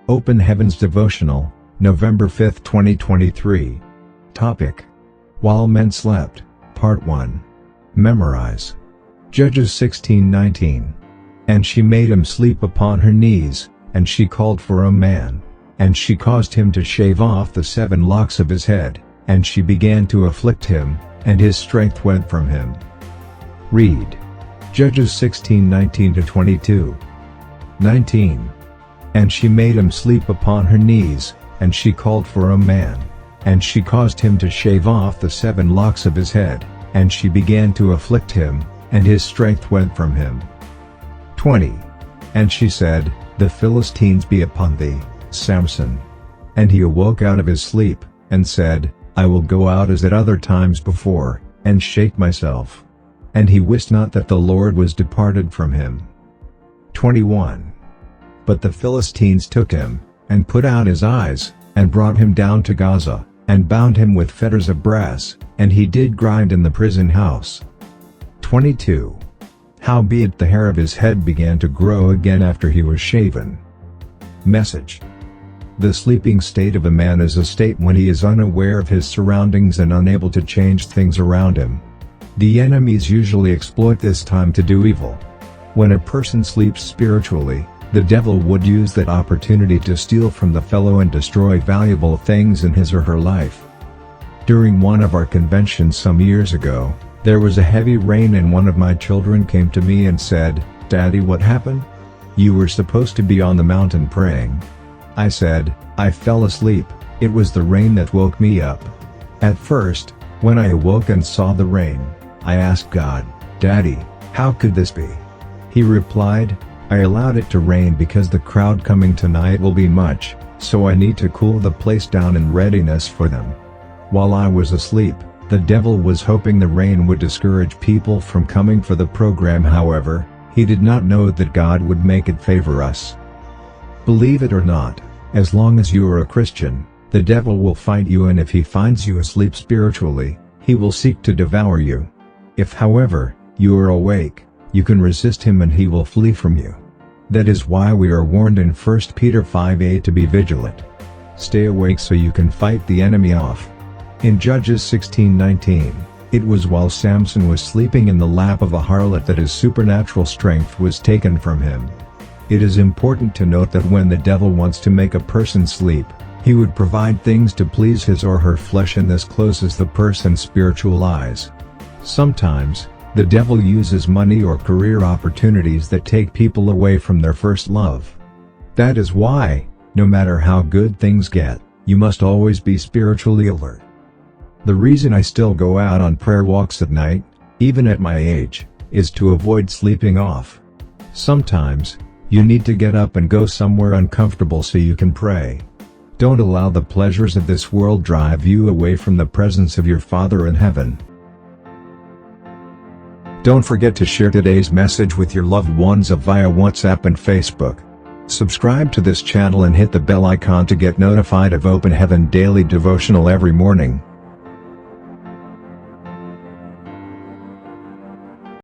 Open Heavens Devotional, November 5, 2023. Topic: While Men Slept, Part 1. Memorize. Judges 16:19. And she made him sleep upon her knees, and she called for a man. And she caused him to shave off the 7 locks of his head, and she began to afflict him, and his strength went from him. Read. Judges 16:19-22. 19. And she made him sleep upon her knees, and she called for a man. And she caused him to shave off the 7 locks of his head, and she began to afflict him, and his strength went from him. 20. And she said, The Philistines be upon thee, Samson. And he awoke out of his sleep, and said, I will go out as at other times before, and shake myself. And he wist not that the Lord was departed from him. 21. But the Philistines took him, and put out his eyes, and brought him down to Gaza, and bound him with fetters of brass, and he did grind in the prison house. 22. Howbeit the hair of his head began to grow again after he was shaven. Message. The sleeping state of a man is a state when he is unaware of his surroundings and unable to change things around him. The enemies usually exploit this time to do evil. When a person sleeps spiritually, the devil would use that opportunity to steal from the fellow and destroy valuable things in his or her life. During one of our conventions some years ago, there was a heavy rain and one of my children came to me and said, Daddy, what happened? You were supposed to be on the mountain praying. I said, I fell asleep, it was the rain that woke me up. At first, when I awoke and saw the rain, I asked God, Daddy, how could this be? He replied, I allowed it to rain because the crowd coming tonight will be much, so I need to cool the place down in readiness for them. While I was asleep, the devil was hoping the rain would discourage people from coming for the program. However, he did not know that God would make it favor us. Believe it or not, as long as you are a Christian, the devil will fight you, and if he finds you asleep spiritually, he will seek to devour you. If, however, you are awake, you can resist him and he will flee from you. That is why we are warned in 1 Peter 5:8 to be vigilant. Stay awake so you can fight the enemy off. In Judges 16:19, it was while Samson was sleeping in the lap of a harlot that his supernatural strength was taken from him. It is important to note that when the devil wants to make a person sleep, he would provide things to please his or her flesh, and this closes the person's spiritual eyes. Sometimes, the devil uses money or career opportunities that take people away from their first love. That is why, no matter how good things get, you must always be spiritually alert. The reason I still go out on prayer walks at night, even at my age, is to avoid sleeping off. Sometimes, you need to get up and go somewhere uncomfortable so you can pray. Don't allow the pleasures of this world drive you away from the presence of your Father in heaven. Don't forget to share today's message with your loved ones via WhatsApp and Facebook. Subscribe to this channel and hit the bell icon to get notified of Open Heaven Daily Devotional every morning.